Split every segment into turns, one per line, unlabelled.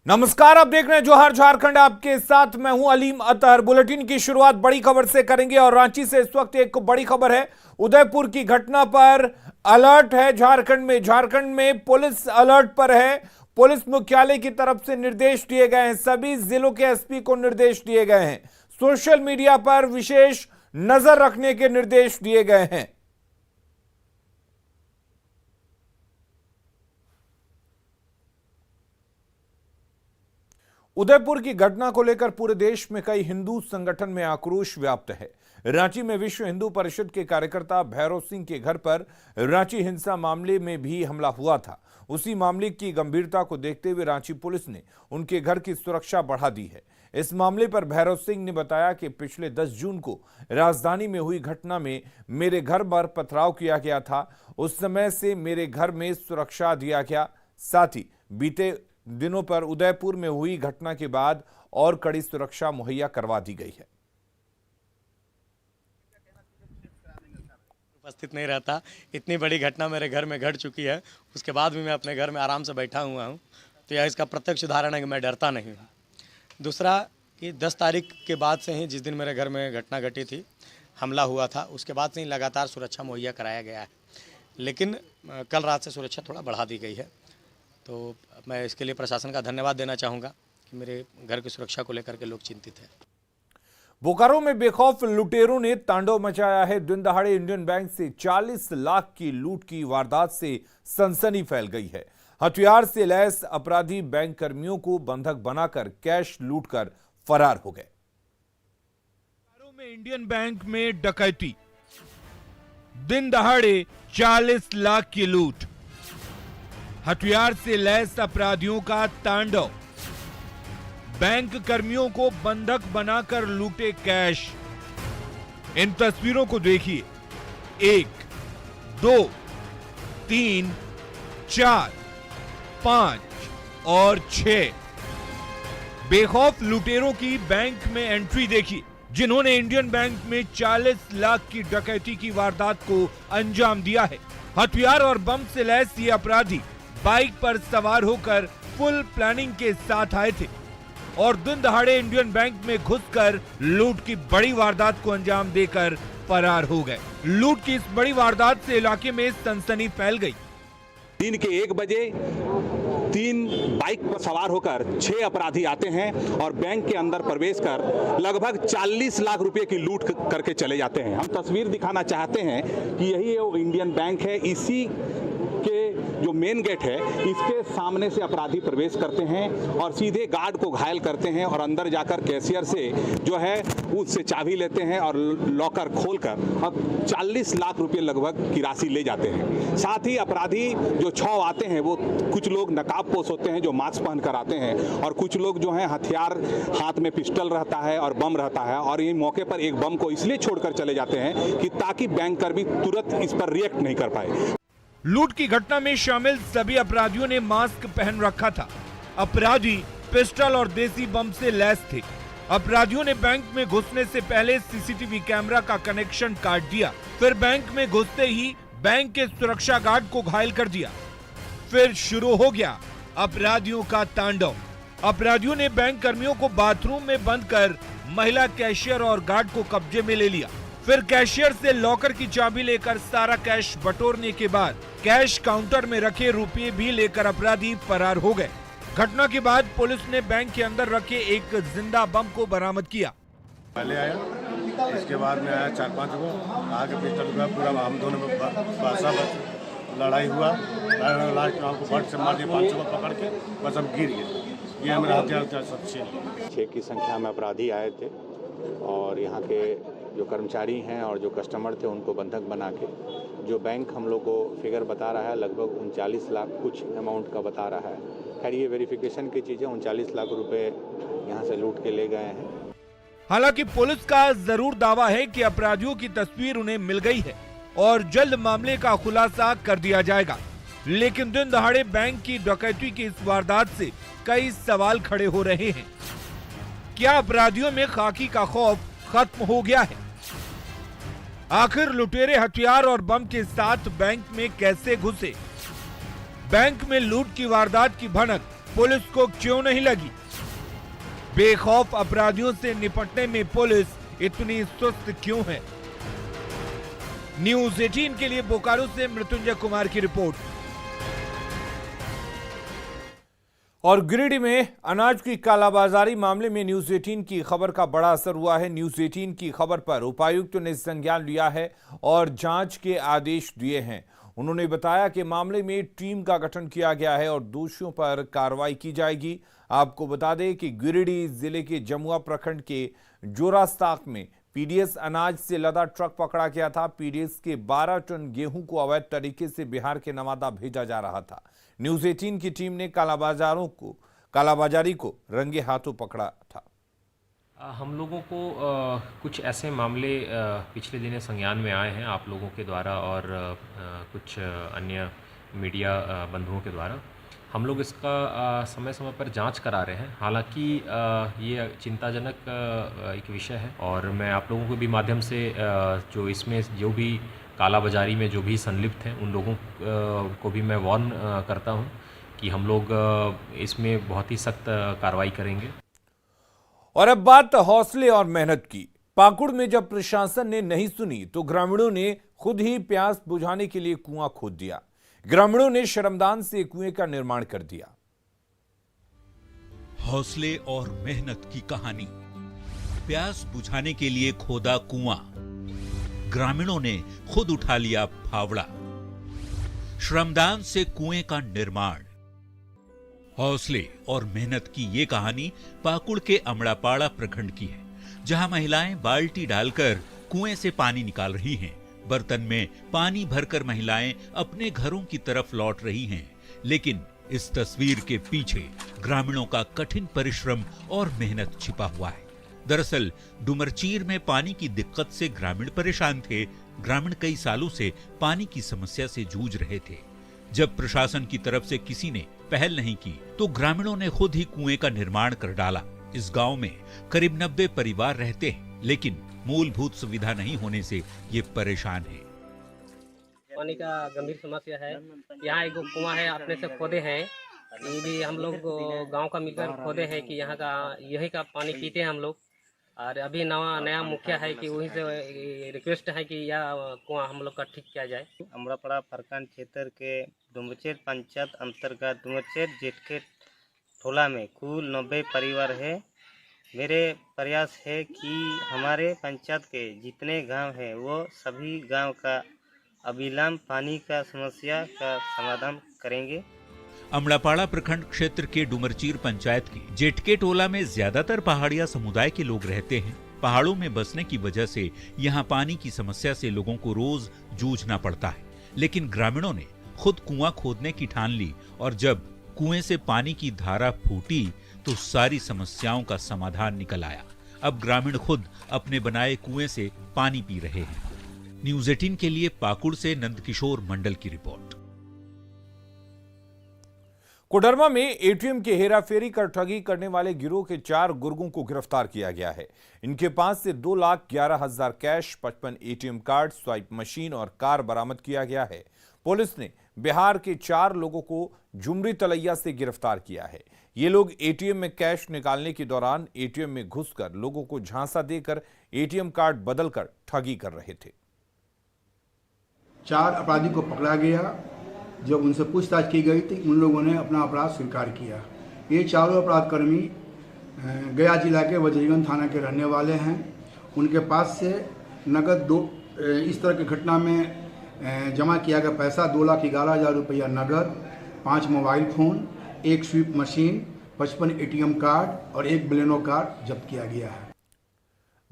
नमस्कार, आप देख रहे हैं जोहर झारखंड। आपके साथ मैं हूं अलीम अतहर। बुलेटिन की शुरुआत बड़ी खबर से करेंगे और रांची से इस वक्त एक बड़ी खबर है। उदयपुर की घटना पर अलर्ट है झारखंड में पुलिस अलर्ट पर है। पुलिस मुख्यालय की तरफ से निर्देश दिए गए हैं, सभी जिलों के एसपी को निर्देश दिए गए हैं। सोशल मीडिया पर विशेष नजर रखने के निर्देश दिए गए हैं। उदयपुर की घटना को लेकर पूरे देश में कई हिंदू संगठन में आक्रोश व्याप्त है। रांची में विश्व हिंदू परिषद के कार्यकर्ता भैरव सिंह के घर पर रांची हिंसा मामले में भी हमला हुआ था। उसी मामले की गंभीरता को देखते हुए रांची पुलिस ने उनके घर की सुरक्षा बढ़ा दी है। इस मामले पर भैरव सिंह ने बताया कि पिछले 10 जून को राजधानी में हुई घटना में मेरे घर पर पथराव किया गया था। उस समय से मेरे घर में सुरक्षा दिया गया। साथ ही बीते दिनों पर उदयपुर में हुई घटना के बाद और कड़ी सुरक्षा मुहैया करवा दी गई है।
उपस्थित नहीं रहता, इतनी बड़ी घटना मेरे घर में घट चुकी है, उसके बाद भी मैं अपने घर में आराम से बैठा हुआ हूँ, तो यह इसका प्रत्यक्ष उदाहरण है कि मैं डरता नहीं हूँ। दूसरा कि 10 तारीख के बाद से ही, जिस दिन मेरे घर में घटना घटी थी, हमला हुआ था, उसके बाद से ही लगातार सुरक्षा मुहैया कराया गया है। लेकिन कल रात से सुरक्षा थोड़ा बढ़ा दी गई है, तो मैं इसके लिए प्रशासन का धन्यवाद देना चाहूँगा कि मेरे घर की सुरक्षा को लेकर के लोग चिंतित हैं।
बोकारो में बेखौफ लुटेरों ने तांडव मचाया है। दिन दहाड़े इंडियन बैंक से 40 लाख की लूट की वारदात से सनसनी फैल गई है। हथियार से लैस अपराधी बैंक कर्मियों को बंधक बनाकर कैश लूटकर फरार हो गए। बोकारो में इंडियन बैंक में डकैती, दिन दहाड़े 40 लाख की लूट, हथियार से लैस अपराधियों का तांडव, बैंक कर्मियों को बंधक बनाकर लूटे कैश। इन तस्वीरों को देखिए, 1, 2, 3, 4, 5 और 6 बेखौफ लुटेरों की बैंक में एंट्री देखिए, जिन्होंने इंडियन बैंक में 40 लाख की डकैती की वारदात को अंजाम दिया है। हथियार और बम से लैस ये अपराधी बाइक पर सवार होकर फुल प्लानिंग के साथ आए थे और दिन दहाड़े इंडियन बैंक में घुसकर लूट की बड़ी वारदात को अंजाम देकर फरार हो गए। लूट की इस बड़ी वारदात से इलाके में सनसनी फैल गई।
दिन के 1 बजे 3 बाइक पर सवार होकर 6 अपराधी आते हैं और बैंक के अंदर प्रवेश कर लगभग 40 लाख रुपए की लूट करके चले जाते हैं। हम तस्वीर दिखाना चाहते हैं कि यही वो इंडियन बैंक है। इसी के जो मेन गेट है, इसके सामने से अपराधी प्रवेश करते हैं और सीधे गार्ड को घायल करते हैं और अंदर जाकर कैशियर से जो है उससे चाबी लेते हैं और लॉकर खोलकर अब 40 लाख रुपए लगभग की राशि ले जाते हैं। साथ ही अपराधी जो 6 आते हैं, वो कुछ लोग नकाबपोश होते हैं जो मास्क पहन कर आते हैं और कुछ लोग जो हैं हथियार, हाथ में पिस्टल रहता है और बम रहता है, और ये मौके पर एक बम को इसलिए छोड़कर चले जाते हैं कि ताकि बैंक कर्मी तुरंत इस पर रिएक्ट नहीं कर पाए।
लूट की घटना में शामिल सभी अपराधियों ने मास्क पहन रखा था। अपराधी पिस्टल और देसी बम से लैस थे। अपराधियों ने बैंक में घुसने से पहले सीसीटीवी कैमरा का कनेक्शन काट दिया, फिर बैंक में घुसते ही बैंक के सुरक्षा गार्ड को घायल कर दिया। फिर शुरू हो गया अपराधियों का तांडव। अपराधियों ने बैंक कर्मियों को बाथरूम में बंद कर महिला कैशियर और गार्ड को कब्जे में ले लिया। फिर कैशियर से लॉकर की चाबी लेकर सारा कैश बटोरने के बाद कैश काउंटर में रखे रुपये भी लेकर अपराधी फरार हो गए। घटना के बाद पुलिस ने बैंक के अंदर रखे एक जिंदा बम को बरामद किया।
पहले आया, इसके बाद में आया 4-5 को आगे पिस्टल हुआ, पूरा हम दोनों में लड़ाई हुआ। लास्ट हमको बट से मार दिया, 5 को पकड़ के बस हम गिर गए। ये हमारा हथियार सब 6
की संख्या में अपराधी आए थे और यहाँ के जो कर्मचारी हैं और जो कस्टमर थे उनको बंधक बना के, जो बैंक हम लोग को फिगर बता रहा है लगभग 39 लाख कुछ अमाउंट का बता रहा है। खैर ये वेरिफिकेशन की चीज़ें, 39 लाख रुपए यहाँ से लूट के ले गए हैं।
हालांकि पुलिस का जरूर दावा है कि अपराधियों की तस्वीर उन्हें मिल गई है और जल्द मामले का खुलासा कर दिया जाएगा। लेकिन दिन दहाड़े बैंक की डकैती की इस वारदात से कई सवाल खड़े हो रहे हैं। क्या अपराधियों में खाकी का खौफ खत्म हो गया है? आखिर लुटेरे हथियार और बम के साथ बैंक में कैसे घुसे? बैंक में लूट की वारदात की भनक पुलिस को क्यों नहीं लगी? बेखौफ अपराधियों से निपटने में पुलिस इतनी सुस्त क्यों है? न्यूज 18 के लिए बोकारो से मृत्युंजय कुमार की रिपोर्ट। और गिरिडीह में अनाज की कालाबाजारी मामले में न्यूज 18 की खबर का बड़ा असर हुआ है। न्यूज 18 की खबर पर उपायुक्त ने संज्ञान लिया है और जांच के आदेश दिए हैं। उन्होंने बताया कि मामले में टीम का गठन किया गया है और दोषियों पर कार्रवाई की जाएगी। आपको बता दें कि गिरिडीह जिले के जमुआ प्रखंड के जोरास्ताक में पीडीएस अनाज से लदा ट्रक पकड़ा गया था। पीडीएस के 12 टन गेहूं को अवैध तरीके से बिहार के नवादा भेजा जा रहा था। न्यूज 18 की टीम ने कालाबाजारी को रंगे हाथों पकड़ा था।
हम लोगों को कुछ ऐसे मामले पिछले दिनों संज्ञान में आए हैं आप लोगों के द्वारा और कुछ अन्य मीडिया बंधुओं के द्वारा। हम लोग इसका समय समय पर जांच करा रहे हैं। हालांकि ये चिंताजनक एक विषय है और मैं आप लोगों के भी माध्यम से जो इसमें जो भी कालाबाजारी में जो भी संलिप्त हैं उन लोगों को भी मैं वार्न करता हूं कि हम लोग इसमें बहुत ही सख्त कार्रवाई करेंगे।
और अब बात हौसले और मेहनत की। पाकुड़ में जब प्रशासन ने नहीं सुनी तो ग्रामीणों ने खुद ही प्यास बुझाने के लिए कुआं खोद दिया। ग्रामीणों ने श्रमदान से कुएं का निर्माण कर दिया।
हौसले और मेहनत की कहानी। प्यास बुझाने के लिए खोदा कुआं, ग्रामीणों ने खुद उठा लिया फावड़ा। श्रमदान से कुएं का निर्माण। हौसले और मेहनत की ये कहानी पाकुड़ के अमड़ापाड़ा प्रखंड की है, जहां महिलाएं बाल्टी डालकर कुएं से पानी निकाल रही हैं। बर्तन में पानी भरकर महिलाएं अपने घरों की तरफ लौट रही हैं। लेकिन इस तस्वीर के पीछे ग्रामीणों का कठिन परिश्रम और मेहनत छिपा हुआ है। दरअसल डुमरचीर में पानी की दिक्कत से ग्रामीण परेशान थे। ग्रामीण कई सालों से पानी की समस्या से जूझ रहे थे। जब प्रशासन की तरफ से किसी ने पहल नहीं की तो ग्रामीणों ने खुद ही कुएं का निर्माण कर डाला। इस गांव में करीब 90 परिवार रहते हैं, लेकिन मूलभूत सुविधा नहीं होने से ये परेशान है।
पानी का गंभीर समस्या है। यहाँ एक कुआं है, अपने से खोदे हैं। ये भी हम लोग गांव का मिलकर खोदे हैं कि यहाँ का यही का पानी पीते हैं हम लोग। और अभी नया मुखिया है कि वहीं से रिक्वेस्ट है कि यह कुआं हम लोग का ठीक किया जाए।
अमड़ापाड़ा प्रखंड क्षेत्र के डुमरचेर पंचायत अंतर्गत डुमरचेर जेठके ठोला में कुल 90 परिवार है। मेरे प्रयास है कि हमारे पंचायत के जितने गांव हैं वो सभी गांव का अविलंब पानी का समस्या का समाधान करेंगे।
अमड़ापाड़ा प्रखंड क्षेत्र के डुमरचीर पंचायत के जेठके टोला में ज्यादातर पहाड़िया समुदाय के लोग रहते हैं। पहाड़ों में बसने की वजह से यहाँ पानी की समस्या से लोगों को रोज जूझना पड़ता है। लेकिन ग्रामीणों ने खुद कुआं खोदने की ठान ली और जब कुएं से पानी की धारा फूटी तो सारी समस्याओं का समाधान निकल आया। अब ग्रामीण खुद अपने बनाए कुएं से पानी पी रहे हैं। न्यूज 18 के लिए पाकुड़ से नंदकिशोर मंडल की रिपोर्ट।
कोडरमा में एटीएम के हेराफेरी कर ठगी करने वाले गिरोह के 4 गुर्गों को गिरफ्तार किया गया है। इनके पास से 2,11,000 cash, 55 ATM card, swipe machine और कार बरामद किया गया है। पुलिस ने बिहार के 4 लोगों को झुमरी तलैया से गिरफ्तार किया है। ये लोग एटीएम में कैश निकालने के दौरान एटीएम में घुसकर लोगों को झांसा देकर एटीएम कार्ड बदलकर ठगी कर रहे थे।
4 अपराधी को पकड़ा गया। जब उनसे पूछताछ की गई तो उन लोगों ने अपना अपराध स्वीकार किया। ये चारों अपराधकर्मी गया जिला के वजीरगंज थाना के रहने वाले हैं। उनके पास से नगद इस तरह की घटना में जमा किया गया पैसा 2,11,000 रुपया नगद, 5 mobile phone, 1 swipe machine, 55 ATM card और 1 बलेनो कार्ड जब्त किया गया है।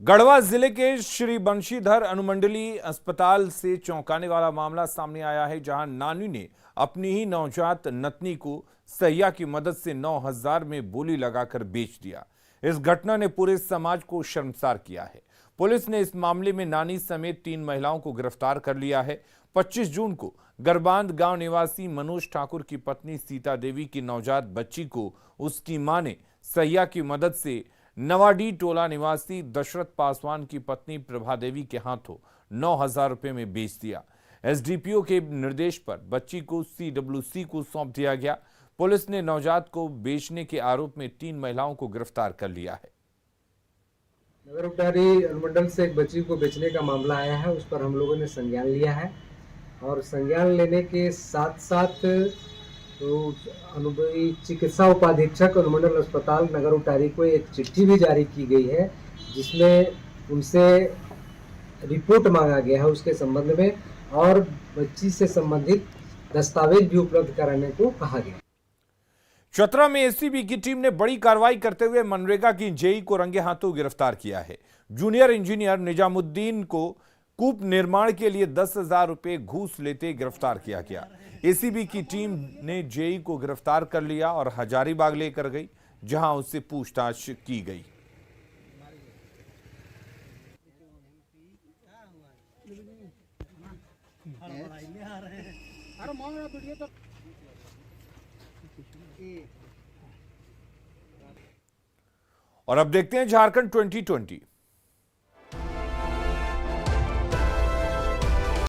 गढ़वा जिले के श्री बंशीधर अनुमंडलीय अस्पताल से चौंकाने वाला मामला सामने आया है, जहां नानी ने अपनी ही नवजात नतनी को सहिया की मदद से 9,000 में बोली लगाकर बेच दिया। इस घटना ने पूरे समाज को शर्मसार किया है। पुलिस ने इस मामले में नानी समेत 3 महिलाओं को गिरफ्तार कर लिया है। 25 जून को गरबांध गांव निवासी मनोज ठाकुर की पत्नी सीता देवी की नवजात बच्ची को उसकी मां ने सहिया की मदद से नवाडी टोला निवासी दशरथ पासवान की पत्नी प्रभा देवी के हाथों 9,000 रुपए में बेच दिया। एसडीपीओ के निर्देश पर बच्ची को सीडब्ल्यूसी को सौंप दिया गया। पुलिस ने नवजात को बेचने के आरोप में 3 महिलाओं को गिरफ्तार कर लिया है।
नगर उटारी अनुमंडल से एक बच्ची को बेचने का मामला आया है, उस पर हम लोगों ने संज्ञान लिया है और संज्ञान लेने के साथ साथ तो अनुभवी चिकित्सा उपाधीक्षक अनुमंडल अस्पताल नगर उटारी को एक चिट्ठी भी जारी की गई है, जिसमें उनसे रिपोर्ट मांगा गया है उसके संबंध में और बच्ची से संबंधित दस्तावेज भी उपलब्ध कराने को कहा गया।
चतरा में एसीबी की टीम ने बड़ी कार्रवाई करते हुए मनरेगा की जेई को रंगे हाथों गिरफ्तार किया है। जूनियर इंजीनियर निजामुद्दीन को कूप निर्माण के लिए 10,000 रुपए घूस लेते गिरफ्तार किया गया। एसीबी की टीम ने जेई को गिरफ्तार कर लिया और हजारीबाग लेकर गई, जहां उससे पूछताछ की गई। और अब देखते हैं झारखंड 2020।